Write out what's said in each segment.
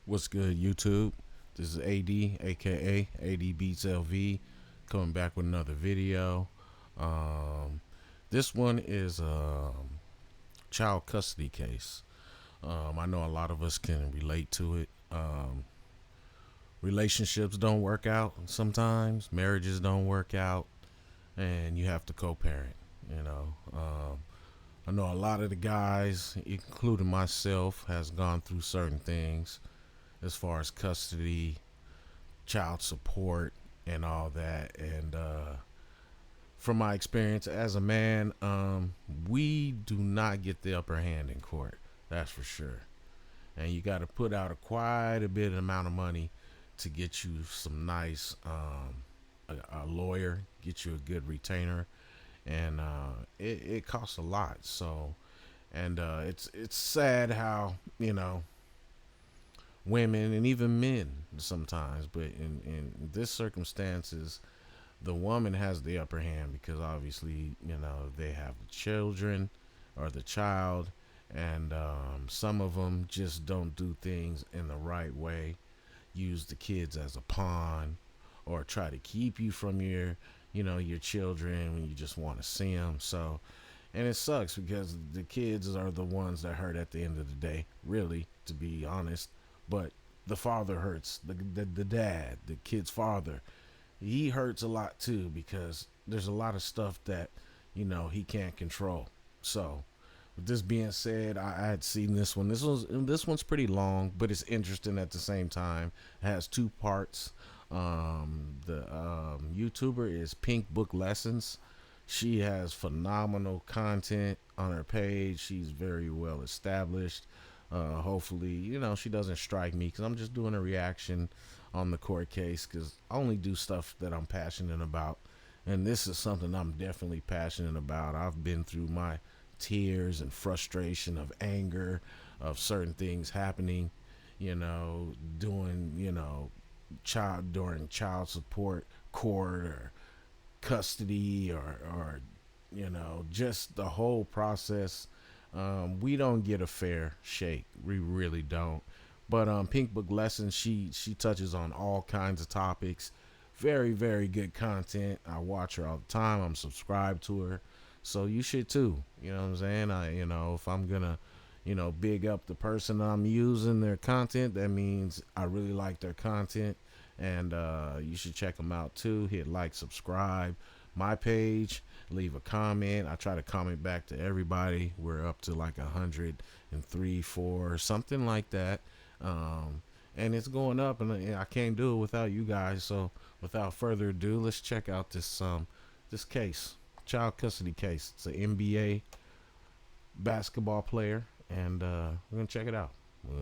What's good, YouTube? This is AD, aka AD Beats LV, coming back with another video. Um, this one is a child custody case. I know a lot of us can relate to it. Relationships don't work out sometimes, marriages don't work out, and you have to co-parent. You know, I know a lot of the guys, including myself, has gone through certain things as far as custody, child support, and all that. And from my experience as a man, we do not get the upper hand in court. That's for sure. And you got to put out quite a bit amount of money to get you some nice a lawyer, get you a good retainer, and it costs a lot. So, and it's sad how women and even men sometimes, but in this circumstances, the woman has the upper hand because obviously they have the children or the child, and some of them just don't do things in the right way, use the kids as a pawn, or try to keep you from your children when you just want to see them. So, and it sucks because the kids are the ones that hurt at the end of the day, really, to be honest. But the father hurts, the dad, the kid's father, he hurts a lot too because there's a lot of stuff that he can't control. So, with this being said, I had seen this one. This one's pretty long, but it's interesting at the same time. It has two parts. The YouTuber is Pink Book Lessons. She has phenomenal content on her page. She's very well established. Hopefully, she doesn't strike me because I'm just doing a reaction on the court case because I only do stuff that I'm passionate about. And this is something I'm definitely passionate about. I've been through my tears and frustration of anger of certain things happening, doing, child during child support court or custody or just the whole process. We don't get a fair shake. We really don't. But Pink Book Lessons, she touches on all kinds of topics. Very, very good content. I watch her all the time. I'm subscribed to her. So you should too. You know what I'm saying? If I'm gonna, big up the person I'm using their content, that means I really like their content. And you should check them out too. Hit like, subscribe my page, leave a comment. I try to comment back to everybody. We're up to like 103, 4, something like that. And it's going up, and I can't do it without you guys. So without further ado, let's check out this case, child custody case. It's an NBA basketball player, and we're gonna check it out.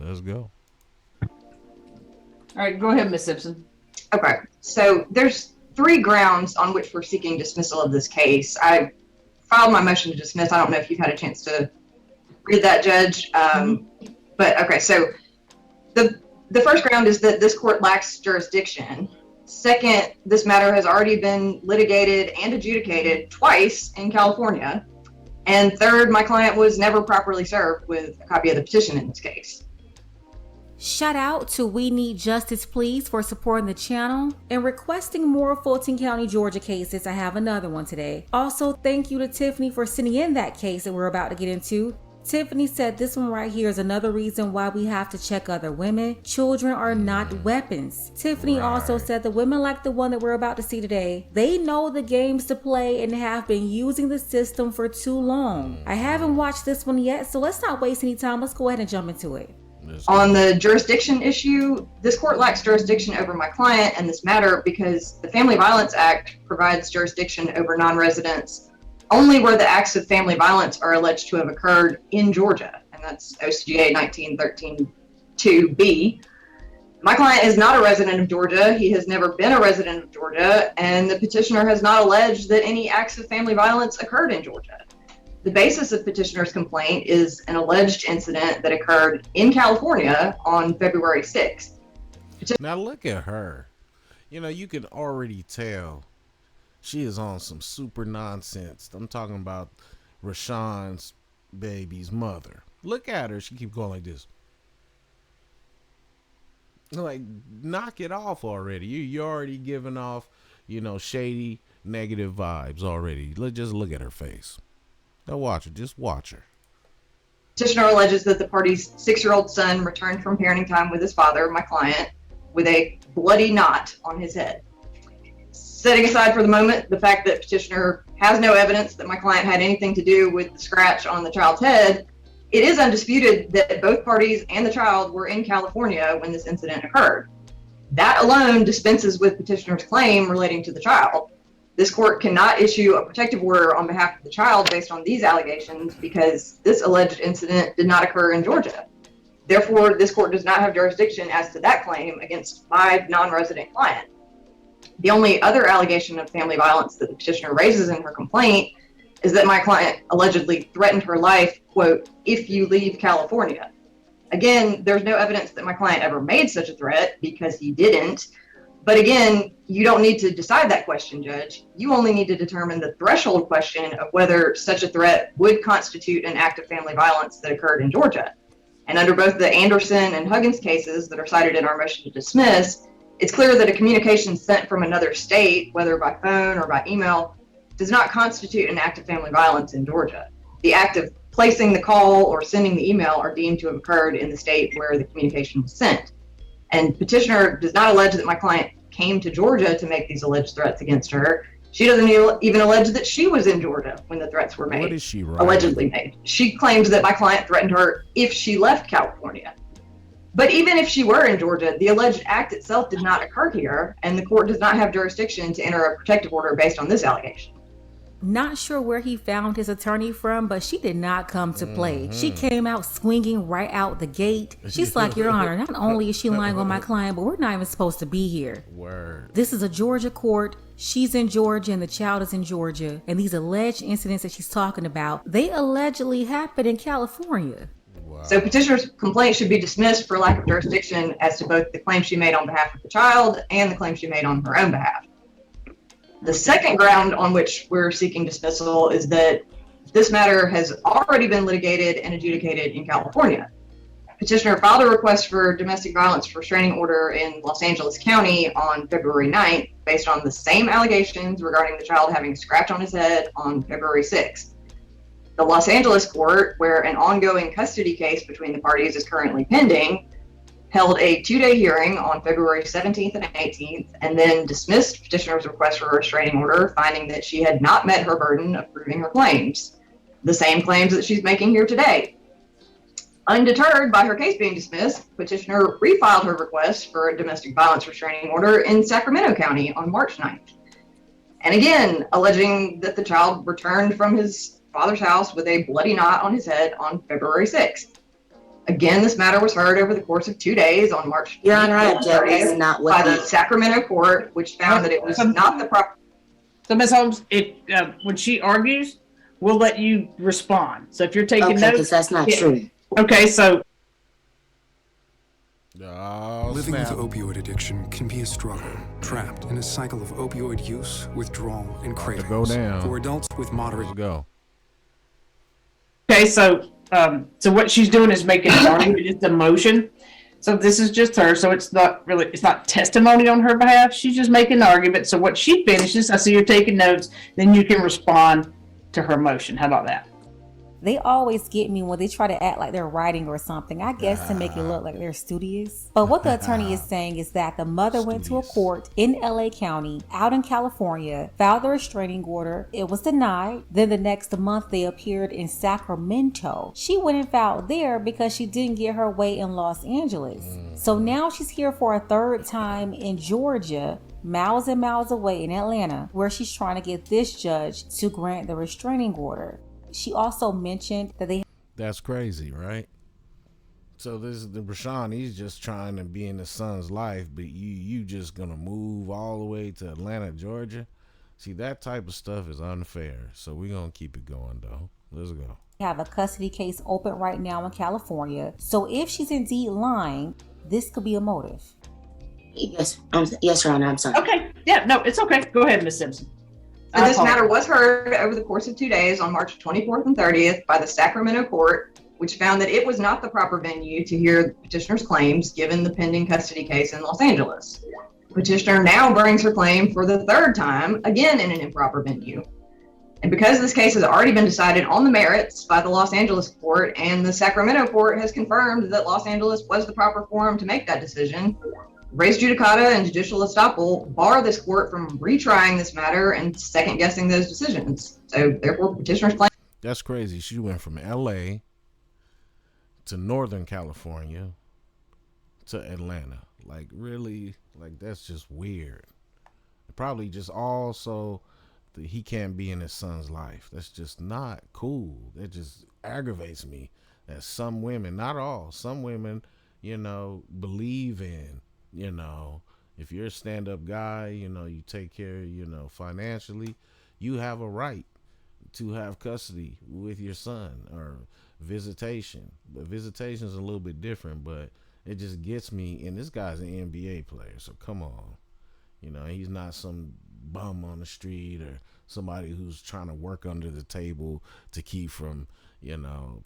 Let's go. All right, go ahead, Ms. Simpson. Okay, so there's three grounds on which we're seeking dismissal of this case. I filed my motion to dismiss. I don't know if you've had a chance to read that, Judge. But okay, so the first ground is that this court lacks jurisdiction. Second, this matter has already been litigated and adjudicated twice in California. And third, my client was never properly served with a copy of the petition in this case. Shout out to We Need Justice Please for supporting the channel and requesting more Fulton County, Georgia cases. I have another one today. Also, thank you to Tiffany for sending in that case that we're about to get into. Tiffany said this one right here is another reason why we have to check other women. Children are not weapons. Tiffany also said the women like the one that we're about to see today, they know the games to play and have been using the system for too long. I haven't watched this one yet, so let's not waste any time. Let's go ahead and jump into it. On the jurisdiction issue, this court lacks jurisdiction over my client and this matter because the Family Violence Act provides jurisdiction over non-residents only where the acts of family violence are alleged to have occurred in Georgia, and that's OCGA 1913-2B. My client is not a resident of Georgia. He has never been a resident of Georgia, and the petitioner has not alleged that any acts of family violence occurred in Georgia. The basis of petitioner's complaint is an alleged incident that occurred in California on February 6th. Now look at her. You can already tell she is on some super nonsense. I'm talking about Rashawn's baby's mother. Look at her. She keep going like this. Like, knock it off already. You're already giving off, shady, negative vibes already. Let's just look at her face. Now watch her. Just watch her. Petitioner alleges that the party's 6-year-old son returned from parenting time with his father, my client, with a bloody knot on his head. Setting aside for the moment the fact that petitioner has no evidence that my client had anything to do with the scratch on the child's head, it is undisputed that both parties and the child were in California when this incident occurred. That alone dispenses with petitioner's claim relating to the child. This court cannot issue a protective order on behalf of the child based on these allegations because this alleged incident did not occur in Georgia. Therefore, this court does not have jurisdiction as to that claim against my non-resident client. The only other allegation of family violence that the petitioner raises in her complaint is that my client allegedly threatened her life, quote, if you leave California. Again, there's no evidence that my client ever made such a threat because he didn't. But again, you don't need to decide that question, Judge. You only need to determine the threshold question of whether such a threat would constitute an act of family violence that occurred in Georgia. And under both the Anderson and Huggins cases that are cited in our motion to dismiss, it's clear that a communication sent from another state, whether by phone or by email, does not constitute an act of family violence in Georgia. The act of placing the call or sending the email are deemed to have occurred in the state where the communication was sent. And petitioner does not allege that my client came to Georgia to make these alleged threats against her. She doesn't even allege that she was in Georgia when the threats were made. What is she writing? Allegedly made. She claims that my client threatened her if she left California. But even if she were in Georgia, the alleged act itself did not occur here, and the court does not have jurisdiction to enter a protective order based on this allegation. Not sure where he found his attorney from, but she did not come to play. She came out swinging right out the gate. She's like, Your Honor, not only is she lying on my client, but we're not even supposed to be here. Word. This is a Georgia court. She's in Georgia and the child is in Georgia. And these alleged incidents that she's talking about, they allegedly happened in California. Wow. So petitioner's complaint should be dismissed for lack of jurisdiction as to both the claim she made on behalf of the child and the claim she made on her own behalf. The second ground on which we're seeking dismissal is that this matter has already been litigated and adjudicated in California. Petitioner filed a request for domestic violence restraining order in Los Angeles County on February 9th based on the same allegations regarding the child having a scratch on his head on February 6th. The Los Angeles court, where an ongoing custody case between the parties is currently pending, held a 2-day hearing on February 17th and 18th, and then dismissed petitioner's request for a restraining order, finding that she had not met her burden of proving her claims, the same claims that she's making here today. Undeterred by her case being dismissed, petitioner refiled her request for a domestic violence restraining order in Sacramento County on March 9th. And again, alleging that the child returned from his father's house with a bloody knot on his head on February 6th. Again, this matter was heard over the course of 2 days on March 20th. Your Honor, I object. This is not what by the Sacramento court, which found that it was not the proper. So, Ms. Holmes, when she argues, we'll let you respond. So, if you're taking notes, because that's not true. Okay, so Living with opioid addiction can be a struggle, trapped in a cycle of opioid use, withdrawal, and cravings. Go down. For adults with moderate. Let's go. okay, so what she's doing is making an argument. It's a motion. So this is just her. So it's not testimony on her behalf. She's just making an argument. So what she finishes, I see you're taking notes. Then you can respond to her motion. How about that? They always get me when they try to act like they're writing or something, I guess to make it look like they're studious. But what the attorney is saying is that the mother went to a court in LA County, out in California, filed the restraining order. It was denied. Then the next month they appeared in Sacramento. She went and filed there because she didn't get her way in Los Angeles. So now she's here for a third time in Georgia, miles and miles away in Atlanta, where she's trying to get this judge to grant the restraining order. She also mentioned that That's crazy, right? So this is the Rashawn. He's just trying to be in his son's life, but you just gonna move all the way to Atlanta, Georgia. See, that type of stuff is unfair. So we're gonna keep it going, though. Let's go. have a custody case open right now in California. So if she's indeed lying, this could be a motive. Yes, yes, Your Honor. I'm sorry. Okay. Yeah. No, it's okay. Go ahead, Ms. Simpson. This matter was heard over the course of 2 days on March 24th and 30th by the Sacramento court, which found that it was not the proper venue to hear the petitioner's claims given the pending custody case in Los Angeles. Petitioner now brings her claim for the third time, again in an improper venue. And because this case has already been decided on the merits by the Los Angeles court, and the Sacramento court has confirmed that Los Angeles was the proper forum to make that decision, res judicata and judicial estoppel bar this court from retrying this matter and second guessing those decisions. So therefore, petitioner's claim. That's crazy. She went from LA to Northern California to Atlanta. Like, really? Like, that's just weird. Probably just also that he can't be in his son's life. That's just not cool. That just aggravates me that some women, not all, some women, believe in, if you're a stand-up guy, you take care, financially, you have a right to have custody with your son or visitation. But visitation is a little bit different, but it just gets me. And this guy's an NBA player, so come on. He's not some bum on the street or somebody who's trying to work under the table to keep from,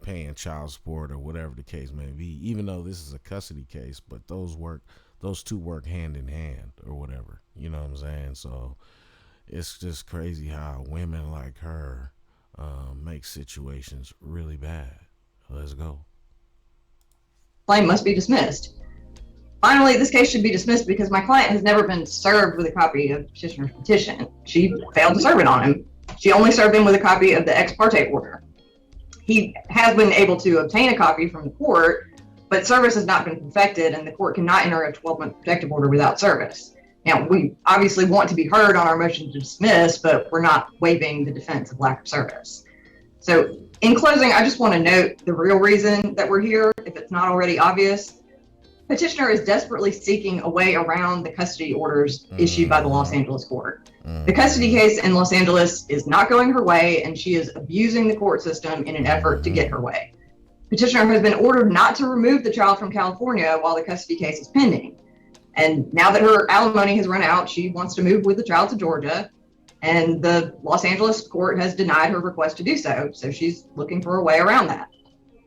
paying child support or whatever the case may be, even though this is a custody case, but those two work hand in hand or whatever. You know what I'm saying? So it's just crazy how women like her make situations really bad. Let's go. Claim must be dismissed. Finally, this case should be dismissed because my client has never been served with a copy of the petitioner's petition. She failed to serve it on him. She only served him with a copy of the ex parte order. He has been able to obtain a copy from the court, but service has not been perfected, and the court cannot enter a 12-month protective order without service. Now, we obviously want to be heard on our motion to dismiss, but we're not waiving the defense of lack of service. So in closing, I just want to note the real reason that we're here, if it's not already obvious. Petitioner is desperately seeking a way around the custody orders issued by the Los Angeles court. The custody case in Los Angeles is not going her way, and she is abusing the court system in an effort to get her way. Petitioner has been ordered not to remove the child from California while the custody case is pending. And now that her alimony has run out, she wants to move with the child to Georgia, and the Los Angeles court has denied her request to do so. So she's looking for a way around that.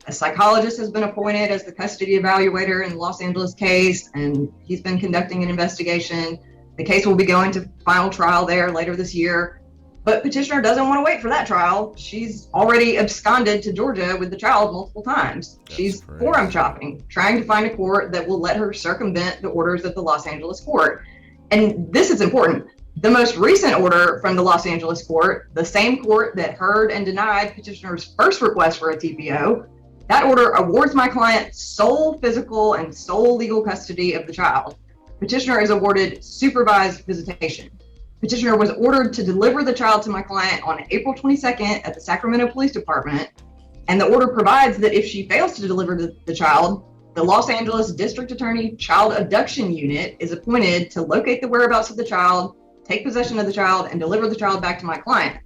A psychologist has been appointed as the custody evaluator in the Los Angeles case, and he's been conducting an investigation. The case will be going to final trial there later this year. But petitioner doesn't want to wait for that trial. She's already absconded to Georgia with the child multiple times. She's forum shopping, trying to find a court that will let her circumvent the orders of the Los Angeles court. And this is important. The most recent order from the Los Angeles court, the same court that heard and denied petitioner's first request for a TPO, that order awards my client sole physical and sole legal custody of the child. Petitioner is awarded supervised visitation. Petitioner was ordered to deliver the child to my client on April 22nd at the Sacramento Police Department, and the order provides that if she fails to deliver the child, the Los Angeles District Attorney Child Abduction Unit is appointed to locate the whereabouts of the child, take possession of the child, and deliver the child back to my client.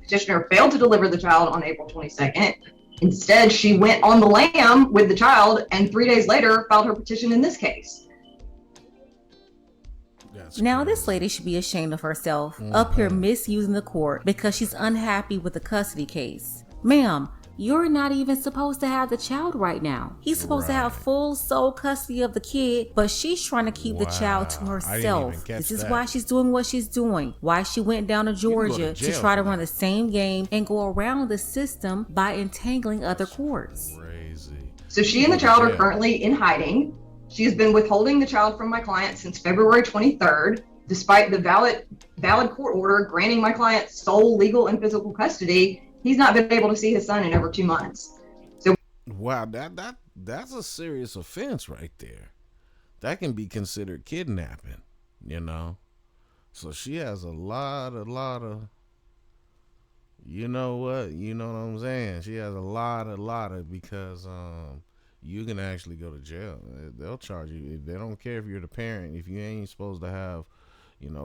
Petitioner failed to deliver the child on April 22nd. Instead, she went on the lam with the child, and 3 days later filed her petition in this case. Now this lady should be ashamed of herself, up here misusing the court because she's unhappy with the custody case. Ma'am, you're not even supposed to have the child right now. He's supposed to have full sole custody of the kid, but she's trying to keep the child to herself. This is why she's doing what she's doing. Why she went down to Georgia to try to run the same game and go around the system by entangling other courts. Crazy. So she and the child are currently in hiding. She has been withholding the child from my client since February 23rd, despite the valid court order granting my client sole legal and physical custody. He's not been able to see his son in over 2 months. So wow, that's a serious offense right there. That can be considered kidnapping, So she has a lot of, you know what I'm saying? She has a lot of, because you can actually go to jail. They'll charge you. They don't care if you're the parent. If you ain't supposed to have,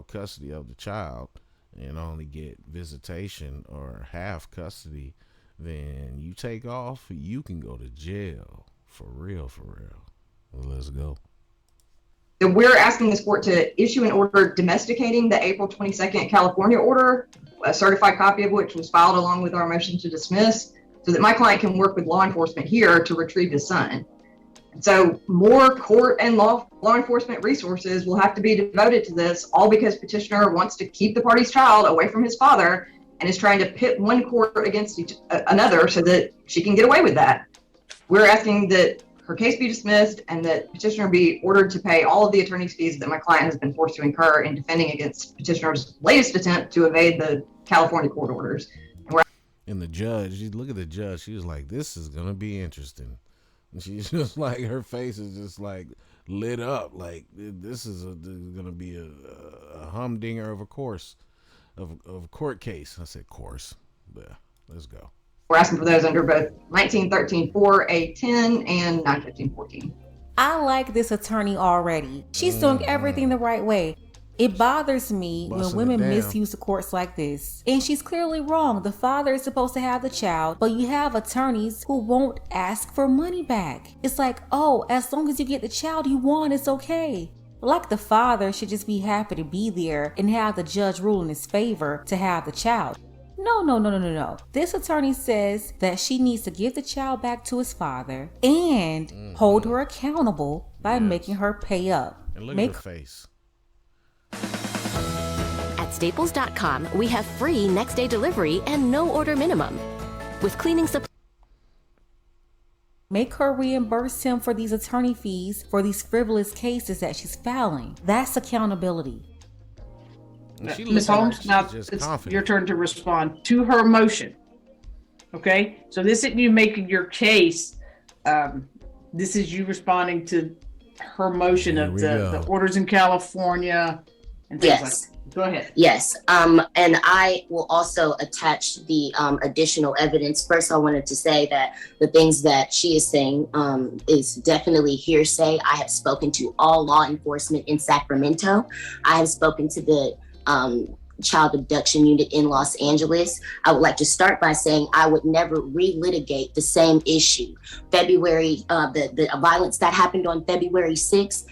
custody of the child and only get visitation or half custody, then you take off, you can go to jail. For real. Let's go. So we're asking this court to issue an order domesticating the April 22nd California order, a certified copy of which was filed along with our motion to dismiss, so that my client can work with law enforcement here to retrieve his son. So more court and law enforcement resources will have to be devoted to this, all because petitioner wants to keep the party's child away from his father and is trying to pit one court against another so that she can get away with that. We're asking that her case be dismissed and that petitioner be ordered to pay all of the attorney's fees that my client has been forced to incur in defending against petitioner's latest attempt to evade the California court orders. And the judge, you look at the judge, she was like, this is going to be interesting. And she's just like, her face is just like lit up. Like, this is going to be a humdinger of a course, of a court case. I said course, but let's go. We're asking for those under both 1913-4A10 and 915-14. I like this attorney already. She's doing everything the right way. It bothers me when women misuse the courts like this. And she's clearly wrong. The father is supposed to have the child, but you have attorneys who won't ask for money back. It's like, oh, as long as you get the child you want, it's okay. Like the father should just be happy to be there and have the judge rule in his favor to have the child. No. This attorney says that she needs to give the child back to his father and hold her accountable by making her pay up. And look at her face. At Staples.com, we have free next-day delivery and no order minimum. With cleaning supplies, make her reimburse him for these attorney fees for these frivolous cases that she's filing. That's accountability. Ms. Holmes, now it's your turn to respond to her motion. Okay? So this isn't you making your case. This is you responding to her motion of the orders in California and things like that. Go ahead. Yes. And I will also attach the additional evidence. First, I wanted to say that the things that she is saying is definitely hearsay. I have spoken to all law enforcement in Sacramento. I have spoken to the child abduction unit in Los Angeles. I would like to start by saying I would never relitigate the same issue. The violence that happened on February 6th,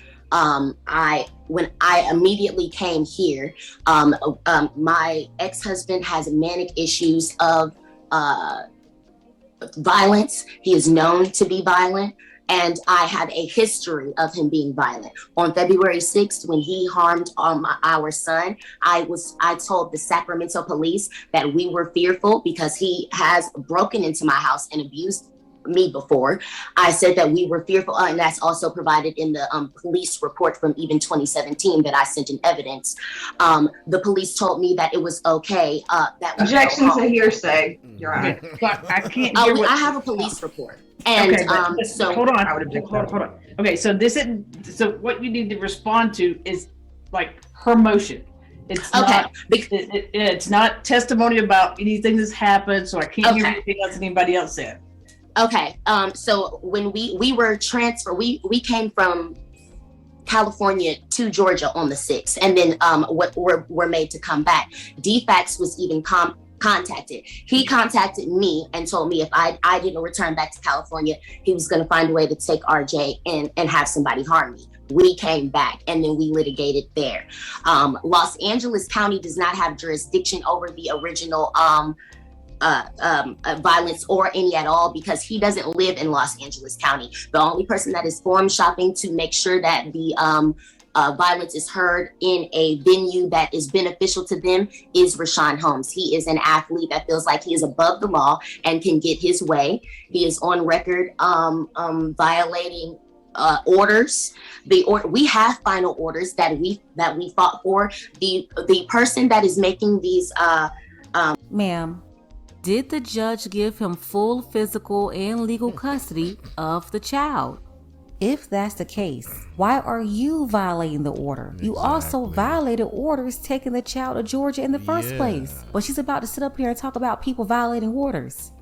when I immediately came here, my ex-husband has manic issues of violence. He is known to be violent, and I have a history of him being violent. On February 6th, when he harmed our son, I told the Sacramento police that we were fearful because he has broken into my house and abused me before. I said that we were fearful, and that's also provided in the police report from even 2017 that I sent in evidence. The police told me that it was okay. That Objection to hearsay, Your Honor. I can't hear I have a police report. And okay, so hold on. Okay, so what you need to respond to is like her motion. It's not. It's not testimony about anything that's happened. So I can't hear anything else anybody else said. Okay. So when we were transferred, we came from California to Georgia on the 6th, and then we're made to come back. DFAX was even contacted. He contacted me and told me if I didn't return back to California, he was going to find a way to take RJ and have somebody harm me. We came back and then we litigated there. Los Angeles County does not have jurisdiction over the original violence or any at all because he doesn't live in Los Angeles County. The only person that is forum shopping to make sure that the violence is heard in a venue that is beneficial to them is Rashawn Holmes. He is an athlete that feels like he is above the law and can get his way. He is on record violating orders. We have final orders that we fought for. The person that is making these Ma'am, did the judge give him full physical and legal custody of the child? If that's the case, why are you violating the order? Exactly. You also violated orders taking the child to Georgia in the first place. But she's about to sit up here and talk about people violating orders.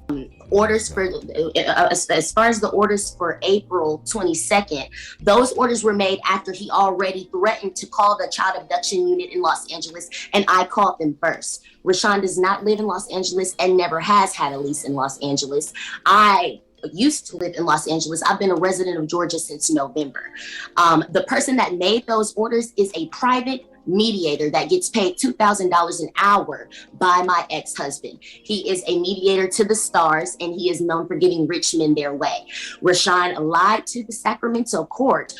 Orders for, as far as the orders for April 22nd, those orders were made after he already threatened to call the child abduction unit in Los Angeles, and I called them first. Rashawn does not live in Los Angeles and never has had a lease in Los Angeles. I used to live in Los Angeles. I've been a resident of Georgia since November. The person that made those orders is a private mediator that gets paid $2,000 an hour by my ex-husband. He is a mediator to the stars, and he is known for giving rich men their way. Rashawn lied to the Sacramento court.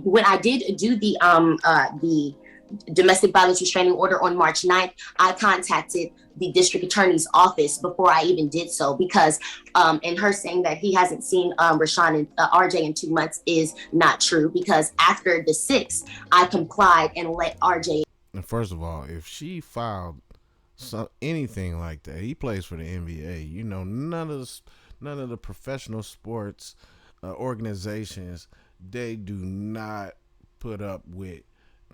When I did do the domestic violence restraining order on March 9th, I contacted the district attorney's office before I even did so, because and her saying that he hasn't seen Rashawn and RJ in 2 months is not true, because after the 6th, I complied and let RJ. And first of all, if she filed anything like that, he plays for the NBA. You know, none of the professional sports organizations, they do not put up with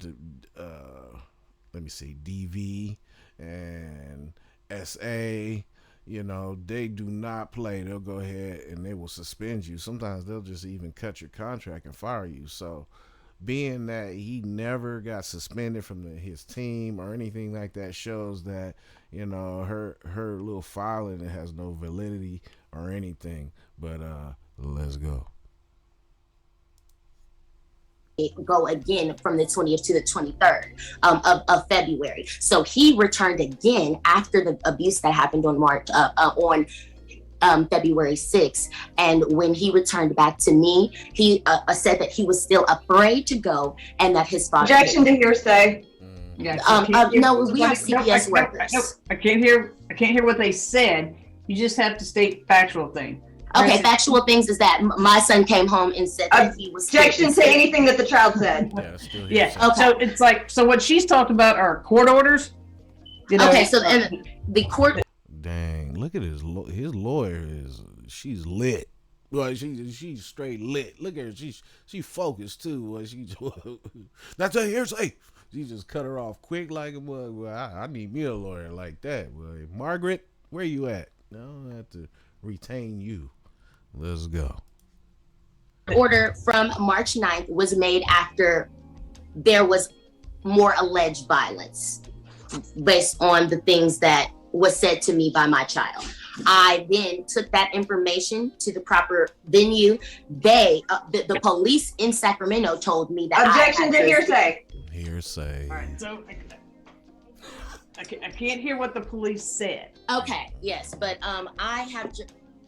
the DV and SA. You know, they do not play. They'll go ahead and they will suspend you. Sometimes they'll just even cut your contract and fire you. So being that he never got suspended from his team or anything like that shows that, you know, her little filing, it has no validity or anything. But let's go. Go again from the 20th to the 23rd of February. So he returned again after the abuse that happened on February 6th. And when he returned back to me, he said that he was still afraid to go, and that his father. Objection to hearsay. Yeah. No, we have CPS records. I can't hear what they said. You just have to state factual thing. Okay, factual things is that my son came home and said that he was. Objection to anything that the child said. Yeah. Okay. So it's like, so what she's talking about are court orders. You know, okay, so and the court. Dang, look at his lawyer she's lit. Well, she's straight lit. Look at her, she focused too. Well, that's a hearsay. She just cut her off quick like, well, I need me a lawyer like that. Well, Margaret, where you at? No, I have to retain you. Let's go. Order from March 9th was made after there was more alleged violence based on the things that was said to me by my child. I then took that information to the proper venue. The police in Sacramento told me that. Objection to hearsay. Hearsay. All right, so I can't hear what the police said. Okay, yes, but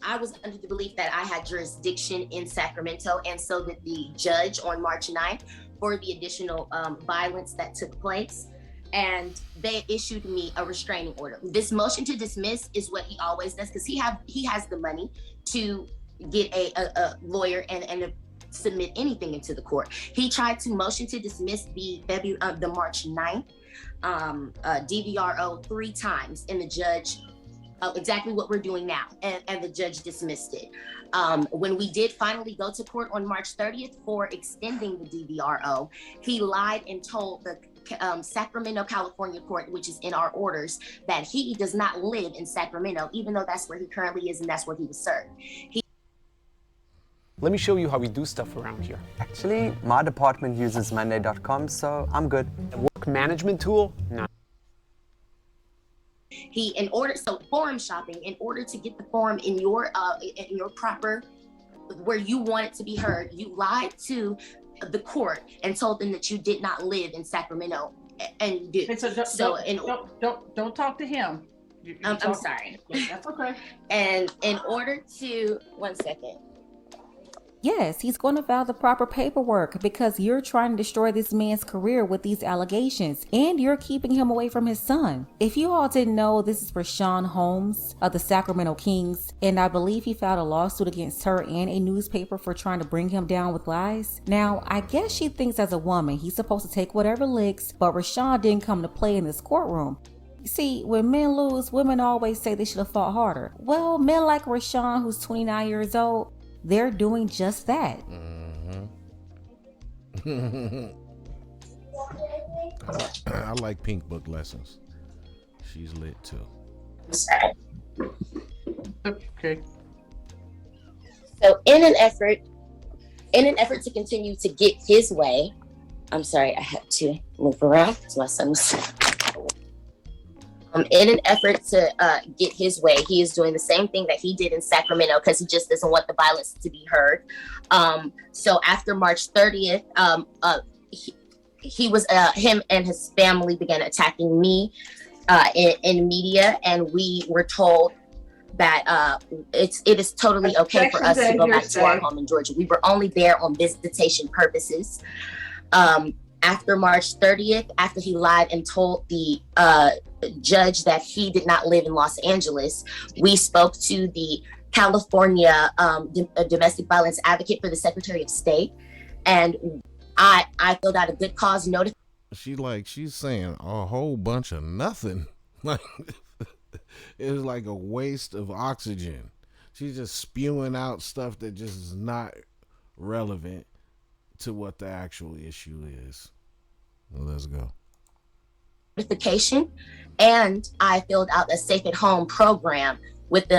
I was under the belief that I had jurisdiction in Sacramento, and so did the judge on March 9th for the additional violence that took place. And they issued me a restraining order. This motion to dismiss is what he always does, because he has the money to get a lawyer and submit anything into the court. He tried to motion to dismiss the March 9th DVRO 3 times, and the judge exactly what we're doing now, and the judge dismissed it. When we did finally go to court on March 30th for extending the DVRO, he lied and told the Sacramento, California court, which is in our orders, that he does not live in Sacramento, even though that's where he currently is and that's where he was served. Let me show you how we do stuff around here. Actually, my department uses Monday.com, so I'm good. A work management tool? No. Forum shopping, in order to get the forum in your proper, where you want it to be heard, you lied to the court and told them that you did not live in Sacramento, and you do. Don't talk to him. I'm sorry. That's okay. And in order to, 1 second. Yes, he's going to file the proper paperwork, because you're trying to destroy this man's career with these allegations, and you're keeping him away from his son. If you all didn't know, this is Rashawn Holmes of the Sacramento Kings, and I believe he filed a lawsuit against her and a newspaper for trying to bring him down with lies. Now, I guess she thinks as a woman, he's supposed to take whatever licks, but Rashawn didn't come to play in this courtroom. See, when men lose, women always say they should have fought harder. Well, men like Rashawn, who's 29 years old, they're doing just that. I like Pink Book lessons. She's lit too. Okay. So in an effort to continue to get his way, I'm sorry, I had to move around because my son was in an effort to get his way, he is doing the same thing that he did in Sacramento, because he just doesn't want the violence to be heard. So after March 30th, him and his family began attacking me in media, and we were told that it is totally okay for us to go back to our home in Georgia. We were only there on visitation purposes. After March 30th, after he lied and told the judge that he did not live in Los Angeles, we spoke to the California domestic violence advocate for the Secretary of State, and I filled out a good cause notice. She's saying a whole bunch of nothing. Like, it's like a waste of oxygen. She's just spewing out stuff that just is not relevant to what the actual issue is. Well, let's go. Notification, and I filled out a safe at home program with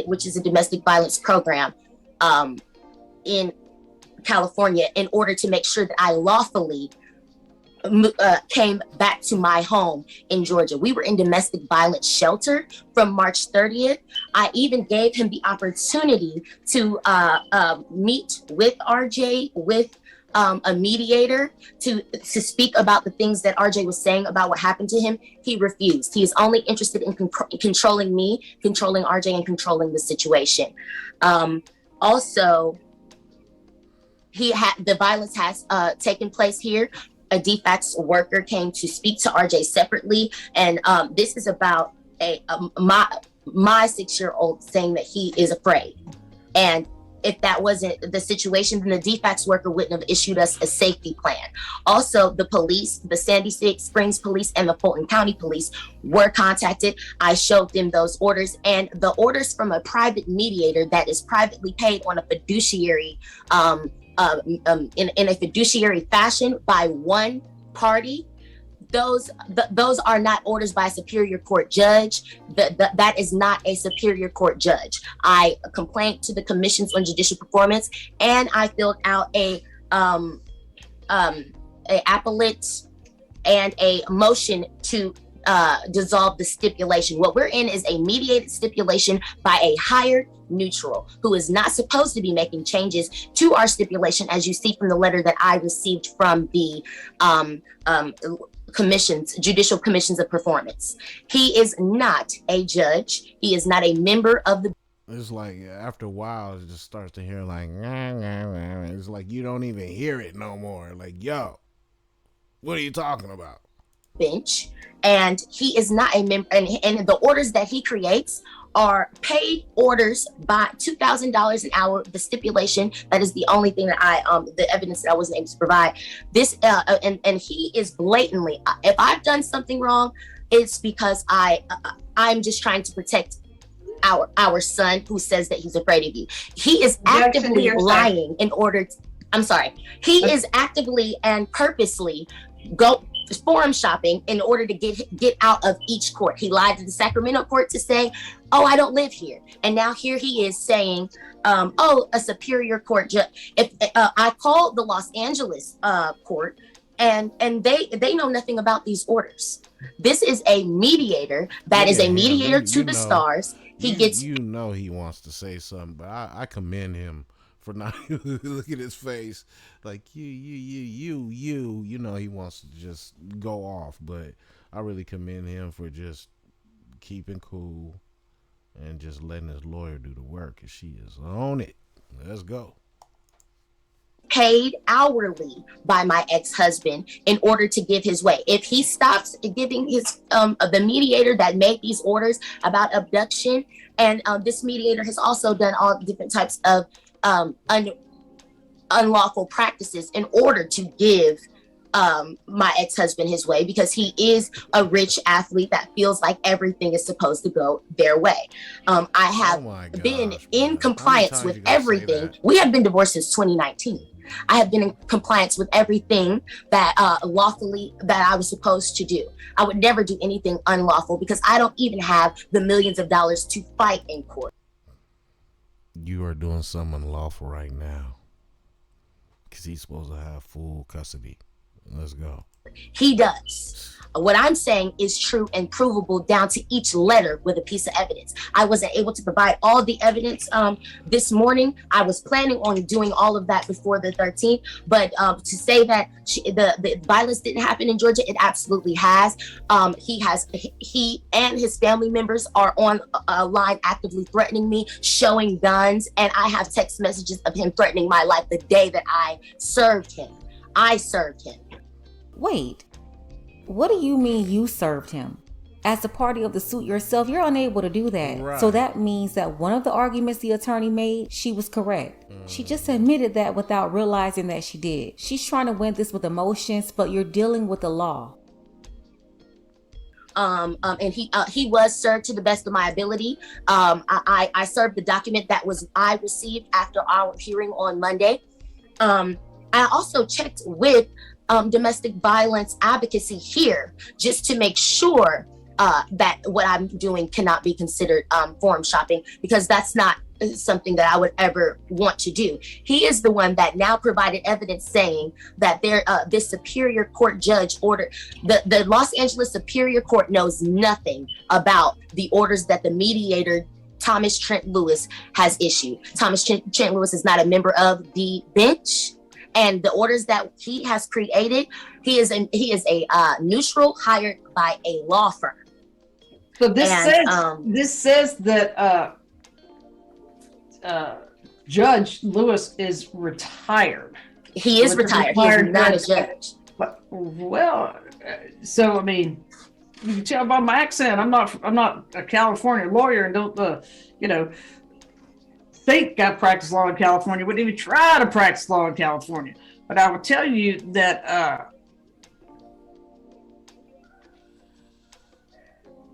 which is a domestic violence program in California, in order to make sure that I lawfully came back to my home in Georgia. We were in domestic violence shelter from March 30th. I even gave him the opportunity to meet with RJ, with a mediator, to speak about the things that RJ was saying about what happened to him. He refused. He is only interested in controlling me, controlling RJ, and controlling the situation. Also, the violence has taken place here. A DFACS worker came to speak to RJ separately, and this is about my 6-year-old saying that he is afraid. And if that wasn't the situation, then the DFACS worker wouldn't have issued us a safety plan. Also, the police, the Sandy Springs police and the Fulton County police were contacted. I showed them those orders, and the orders from a private mediator that is privately paid on a fiduciary in a fiduciary fashion by one party. Those are not orders by a superior court judge. That is not a superior court judge. I complained to the commissions on judicial performance, and I filled out a appellate and a motion to dissolve the stipulation. What we're in is a mediated stipulation by a hired neutral who is not supposed to be making changes to our stipulation, as you see from the letter that I received from the judicial commissions of performance. He is not a judge. He is not a member of the. It's like after a while, it just starts to hear like, nah, nah, nah. It's like you don't even hear it no more. Like, yo, what are you talking about? Bench, and he is not a member, and the orders that he creates are paid orders by $2,000 an hour. The stipulation, that is the only thing that the evidence that I wasn't able to provide. This and he is blatantly. If I've done something wrong, it's because I'm just trying to protect our son, who says that he's afraid of you. He is actively lying in order. I'm sorry. He is actively and purposely forum shopping in order to get out of each court. He lied to the Sacramento court to say, "Oh, I don't live here," and now here he is saying, "Oh, a superior court judge." If I called the Los Angeles court, and they know nothing about these orders. This is a mediator that is a mediator to the stars. He gets. He wants to say something, but I commend him for not. Look at his face, like you. He wants to just go off, but I really commend him for just keeping cool and just letting his lawyer do the work, and she is on it. Let's go. Paid hourly by my ex-husband in order to give his way. If he stops giving his the mediator that made these orders about abduction, and this mediator has also done all different types of unlawful practices in order to give my ex-husband his way, because he is a rich athlete that feels like everything is supposed to go their way. I have been in compliance with everything. We have been divorced since 2019. I have been in compliance with everything that lawfully that I was supposed to do. I would never do anything unlawful because I don't even have the millions of dollars to fight in court. You are doing something unlawful right now because he's supposed to have full custody. Let's go. He does. What I'm saying is true and provable down to each letter with a piece of evidence. I wasn't able to provide all the evidence this morning. I was planning on doing all of that before the 13th, but to say that the violence didn't happen in Georgia, it absolutely has. He and his family members are on a line actively threatening me, showing guns, and I have text messages of him threatening my life the day that I served him. I served him. Wait. What do you mean you served him? As a party of the suit yourself, you're unable to do that. Right. So that means that one of the arguments the attorney made, she was correct. She just admitted that without realizing that she did. She's trying to win this with emotions, but you're dealing with the law. And he was served to the best of my ability. I served the document that I received after our hearing on Monday. I also checked with domestic violence advocacy here just to make sure that what I'm doing cannot be considered forum shopping, because that's not something that I would ever want to do. He is the one that now provided evidence saying that this Superior Court judge ordered, the Los Angeles Superior Court knows nothing about the orders that the mediator Thomas Trent Lewis has issued. Thomas Trent Lewis is not a member of the bench. And the orders that he has created, he is a neutral hired by a law firm. So this says that Judge Lewis is retired. He is retired. He is not a judge. So I mean, you can tell by my accent, I'm not a California lawyer, and don't think I practice law in California, wouldn't even try to practice law in California. But I will tell you that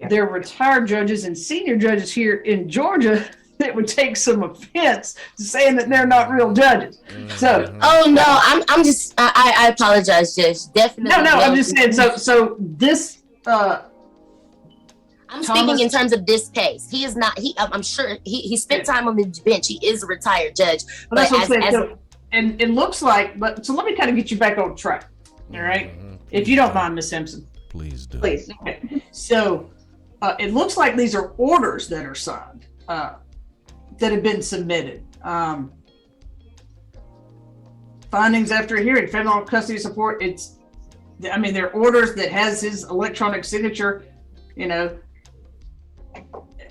there are retired judges and senior judges here in Georgia that would take some offense to saying that they're not real judges. So, oh no, I'm just I apologize, Judge. Definitely. No, I'm just saying. So this. I'm speaking in terms of this case. He is not. I'm sure he spent time on the bench. He is a retired judge. Well, that's what I'm saying. And it looks like. But so let me kind of get you back on track. All right, if you don't mind, Ms. Simpson. Please do. Please. Okay. So it looks like these are orders that are signed that have been submitted. Findings after a hearing, federal custody support. They're orders that has his electronic signature.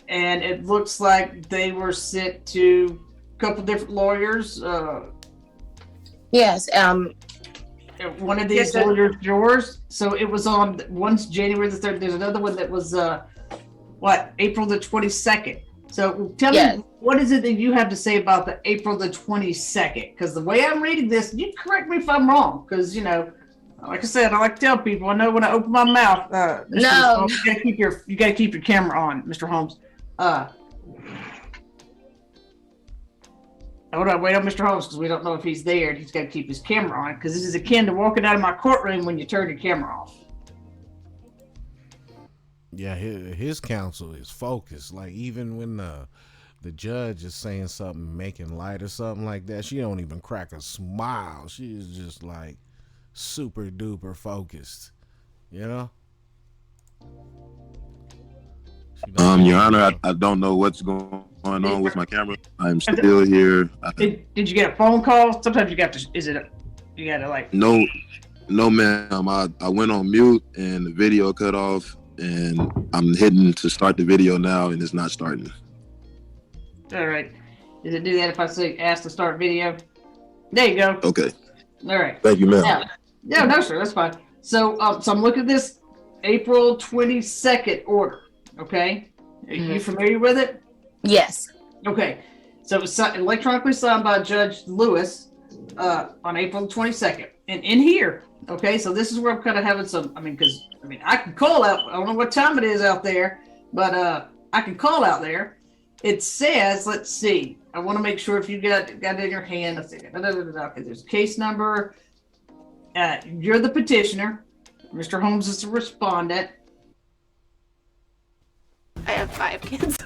And it looks like they were sent to a couple different lawyers. Yes. One of these lawyers, yours. So it was on one's January the 3rd. There's another one that was April the 22nd. So tell me, what is it that you have to say about the April the 22nd? Because the way I'm reading this, you correct me if I'm wrong. Because like I said, I like to tell people. I know when I open my mouth. No. You gotta keep your camera on, Mr. Holmes. Hold on, wait on Mr. Holmes, because we don't know if he's there, and he's got to keep his camera on, because this is akin to walking out of my courtroom when you turn your camera off. Yeah, his counsel is focused. Like, even when the judge is saying something, making light or something like that, she don't even crack a smile. She is just like super duper focused, Your Honor, I don't know what's going on with my camera. I'm still here. Did you get a phone call? Sometimes you got to. No, ma'am. I went on mute and the video cut off, and I'm hitting to start the video now, and it's not starting. All right. Does it do that if I say ask to start video? There you go. Okay. All right. Thank you, ma'am. No, sir. That's fine. So I'm looking at this April 22nd order. Okay. Are you familiar with it? Yes. Okay. So it was electronically signed by Judge Lewis on April 22nd. And in here, okay, so this is where I'm kind of having some, I can call out, I don't know what time it is out there, but I can call out there. It says, let's see, I want to make sure if you got it in your hand, let's see, okay, there's a case number. You're the petitioner. Mr. Holmes is the respondent. I have 5 kids.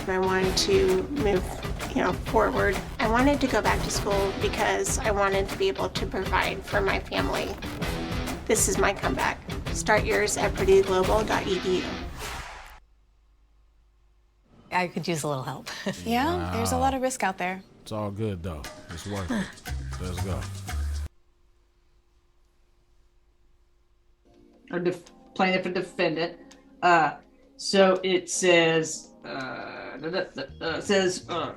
I wanted to move, forward. I wanted to go back to school because I wanted to be able to provide for my family. this is my comeback. Start yours at prettyglobal.edu. I could use a little help. Yeah, there's a lot of risk out there. It's all good though. It's worth it. Let's go. Or plaintiff and defendant. So it says,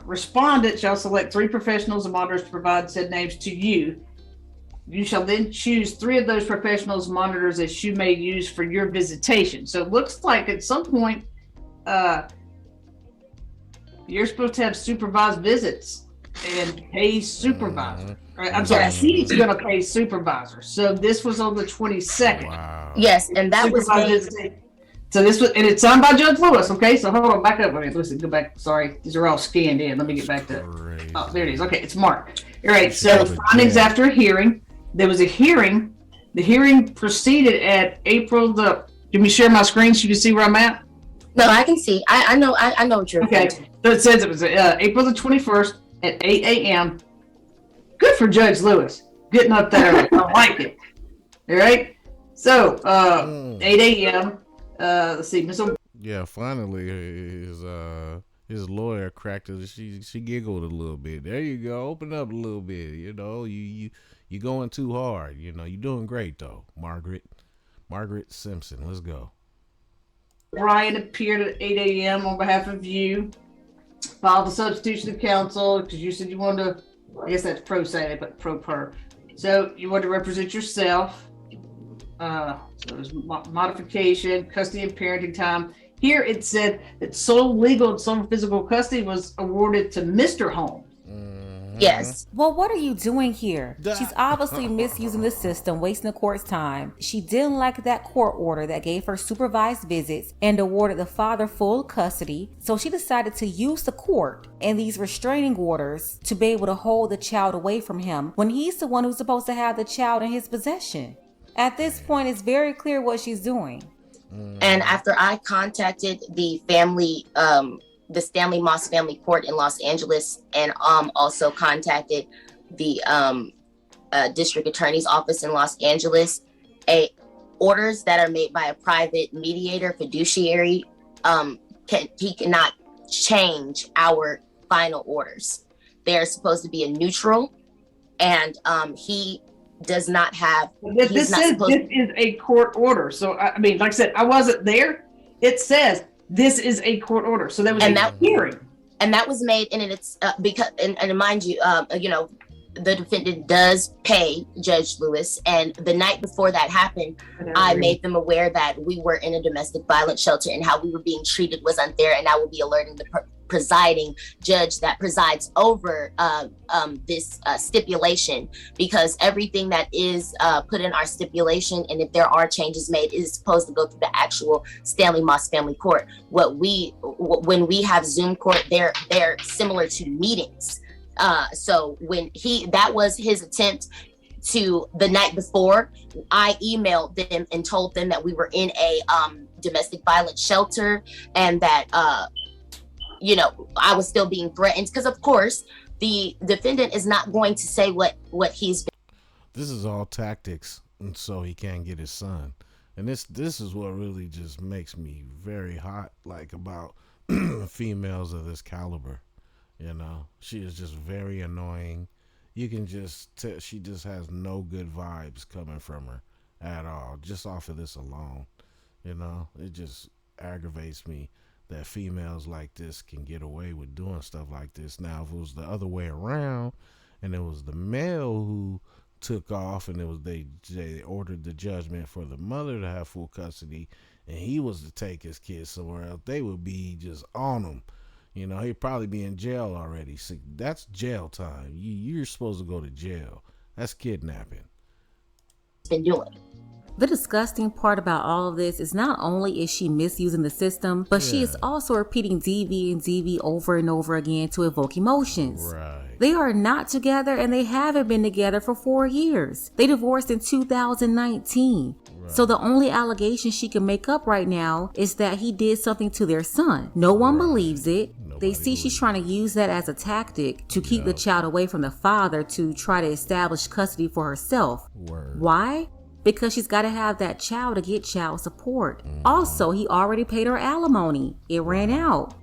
respondent shall select 3 professionals and monitors to provide said names to you. You shall then choose 3 of those professionals and monitors that you may use for your visitation. So it looks like at some point, you're supposed to have supervised visits and pay supervisor. Right? I'm sorry, he's going to pay supervisor. So this was on the 22nd. Wow. Yes, and that was made. So this was, and it's signed by Judge Lewis. Okay, so hold on, back up. Wait, listen, go back. Sorry, these are all scanned in. Let me get back to. Oh, there it is. Okay, it's marked. All right. So findings after a hearing. There was a hearing. The hearing proceeded at April the. Let me share my screen so you can see where I'm at. No, I can see. I know what you're. Okay. So it says it was April the 21st at 8 a.m. Good for Judge Lewis getting up there. I like it. All right. So 8 a.m. Let's see, Miss. Yeah, finally his lawyer cracked it. She giggled a little bit. There you go. Open up a little bit. You know, you going too hard. You know, you're doing great though, Margaret Simpson. Let's go. Brian appeared at 8 a.m. on behalf of you. Filed a substitution of counsel because you said you wanted to. I guess that's pro se, but pro per. So you wanted to represent yourself. So there's modification, custody and parenting time. Here it said that sole legal and sole physical custody was awarded to Mr. Holmes. Yes. Well, what are you doing here? She's obviously misusing the system, wasting the court's time. She didn't like that court order that gave her supervised visits and awarded the father full custody. So she decided to use the court and these restraining orders to be able to hold the child away from him when he's the one who's supposed to have the child in his possession. At this point, it's very clear what she's doing. And after I contacted the family, the Stanley Moss Family Court in Los Angeles, and also contacted the district attorney's office in Los Angeles, orders that are made by a private mediator, fiduciary, he cannot change our final orders. They're supposed to be a neutral, and he does not have. This is a court order. So I mean, like I said, I wasn't there. It says this is a court order. So there was a hearing, and that was made, and it's because and mind you, the defendant does pay Judge Lewis, and the night before that happened, I made them aware that we were in a domestic violence shelter and how we were being treated was unfair, and I will be alerting the presiding judge that presides over this stipulation, because everything that is put in our stipulation, and if there are changes made, is supposed to go through the actual Stanley Moss Family Court. When we have Zoom court, they're similar to meetings. So that was his attempt to, the night before, I emailed them and told them that we were in a domestic violence shelter, and that I was still being threatened, because of course the defendant is not going to say what he's been. This is all tactics, and so he can't get his son. And this is what really just makes me very hot, like, about females of this caliber. You know, she is just very annoying. You can just tell she just has no good vibes coming from her at all, just off of this alone. You know, it just aggravates me that females like this can get away with doing stuff like this. Now, if it was the other way around, and it was the male who took off, and it was they ordered the judgment for the mother to have full custody, and he was to take his kids somewhere else, they would be just on him. You know, he'd probably be in jail already. So that's jail time. You're supposed to go to jail. That's kidnapping. Been doing. The disgusting part about all of this is not only is she misusing the system, but she is also repeating DV and DV over and over again to evoke emotions. Right. They are not together, and they haven't been together for 4 years. They divorced in 2019. Right. So the only allegation she can make up right now is that he did something to their son. No one believes it. They see she's trying to use that as a tactic to keep the child away from the father to try to establish custody for herself. Word. Why? because she's got to have that child to get child support. Also, he already paid her alimony. It ran out.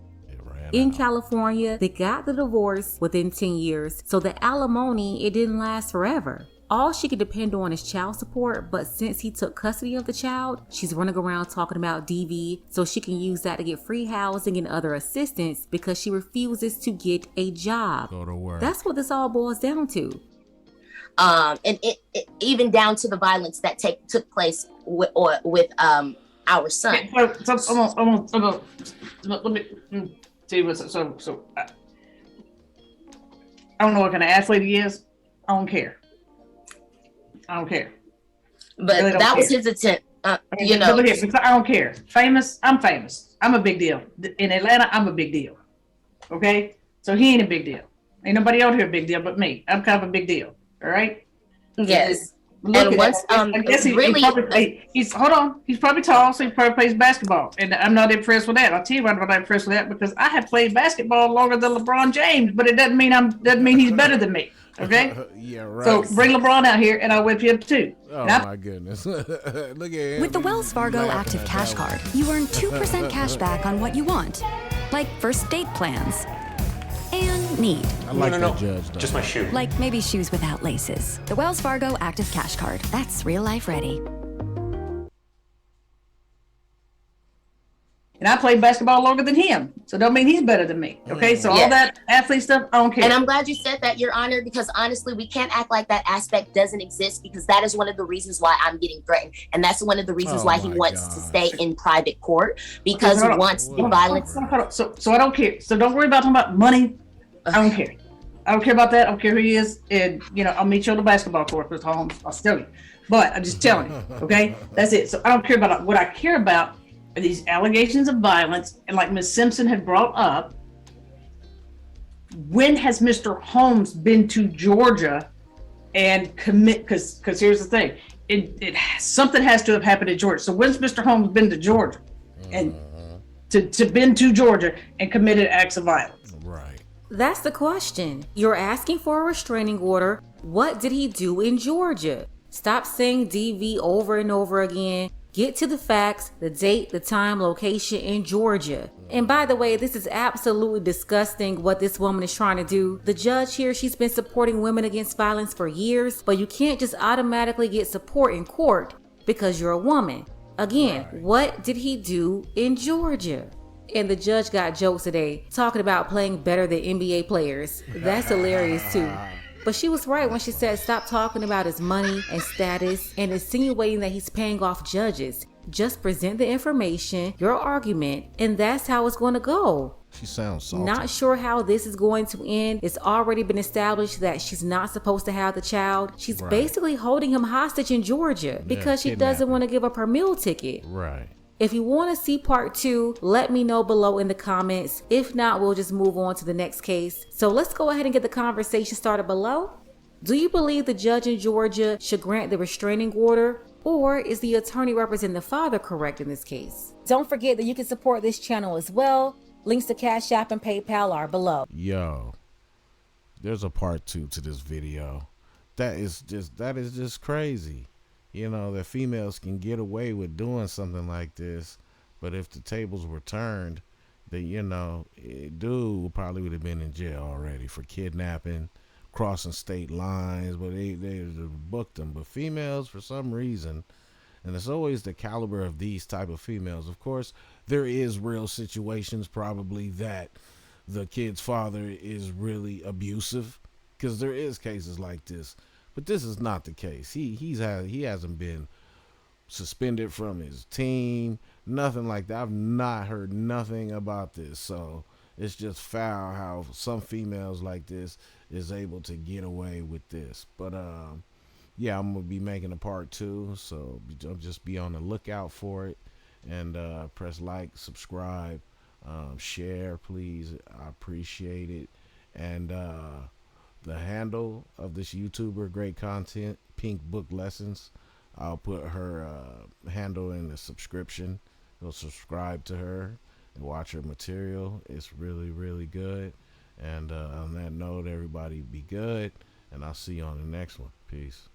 In California, they got the divorce within 10 years, so the alimony, it didn't last forever. All she could depend on is child support, but since he took custody of the child, she's running around talking about DV so she can use that to get free housing and other assistance because she refuses to get a job. Go to work. That's what this all boils down to. And it even down to the violence that took place with our son. So, let me see what. So, I don't know what kind of athlete he is. I don't care. But really that was care. his attempt. You know, I don't care. Famous, I'm famous. I'm a big deal. In Atlanta, I'm a big deal. Okay? So he ain't a big deal. Ain't nobody out here a big deal but me. I'm kind of a big deal. All right? Yes. And once, I guess he's hold on. He's probably tall, so he probably plays basketball. And I'm not impressed with that. I'll tell you why I'm not impressed with that, because I have played basketball longer than LeBron James, but it doesn't mean he's better than me. Okay? Yeah, right. So bring LeBron out here and I'll whip you up too. Oh my goodness. Look at him. With the Wells Fargo Active Cash Card, you earn 2% cash back on what you want, like first date plans and need. I like that judge, though. Just my shoe. Like maybe shoes without laces. The Wells Fargo Active Cash Card. That's real life ready. And I played basketball longer than him, so don't mean he's better than me. Okay, so all that athlete stuff, I don't care. And I'm glad you said that, Your Honor, because honestly, we can't act like that aspect doesn't exist, because that is one of the reasons why I'm getting threatened, and that's one of the reasons why he wants to stay in private court, because once the violence. So I don't care. So don't worry about talking about money. I don't care. I don't care about that. I don't care who he is, and I'll meet you on the basketball court, Mr. Holmes. I'll tell you. But I'm just telling you, okay? That's it. So I don't care about what I care about. These allegations of violence, and like Ms. Simpson had brought up, when has Mr. Holmes been to Georgia and commit? Because here's the thing, something has to have happened in Georgia. So when's Mr. Holmes been to Georgia and been to Georgia and committed acts of violence? Right. That's the question. You're asking for a restraining order. What did he do in Georgia? Stop saying DV over and over again. Get to the facts, the date, the time, location in Georgia. And by the way, this is absolutely disgusting what this woman is trying to do. The judge here, she's been supporting women against violence for years, but you can't just automatically get support in court because you're a woman. Again, what did he do in Georgia? And the judge got jokes today, talking about playing better than NBA players. That's hilarious too. But she was right when she said stop talking about his money and status and insinuating that he's paying off judges. Just present the information, your argument, and that's how it's going to go. She sounds salty. Not sure how this is going to end. It's already been established that she's not supposed to have the child. She's basically holding him hostage in Georgia because she doesn't want to give up her meal ticket. Right. If you want to see part 2, let me know below in the comments. If not, we'll just move on to the next case. So let's go ahead and get the conversation started below. Do you believe the judge in Georgia should grant the restraining order? Or is the attorney representing the father correct in this case? Don't forget that you can support this channel as well. Links to Cash App and PayPal are below. Yo, there's a part 2 to this video. That is just crazy. That females can get away with doing something like this, but if the tables were turned, then dude probably would have been in jail already for kidnapping, crossing state lines, but they booked him. But females, for some reason, and it's always the caliber of these type of females. Of course, there is real situations probably that the kid's father is really abusive, because there is cases like this. But this is not the case. He hasn't been suspended from his team, nothing like that. I've not heard nothing about this. So it's just foul how some females like this is able to get away with this. But yeah, I'm gonna be making a part 2, so just be on the lookout for it, and press like, subscribe, share, please. I appreciate it. And the handle of this YouTuber, great content, Pink Book Lessons. I'll put her handle in the subscription. Go subscribe to her and watch her material. It's really, really good. And on that note, everybody be good, and I'll see you on the next one. Peace.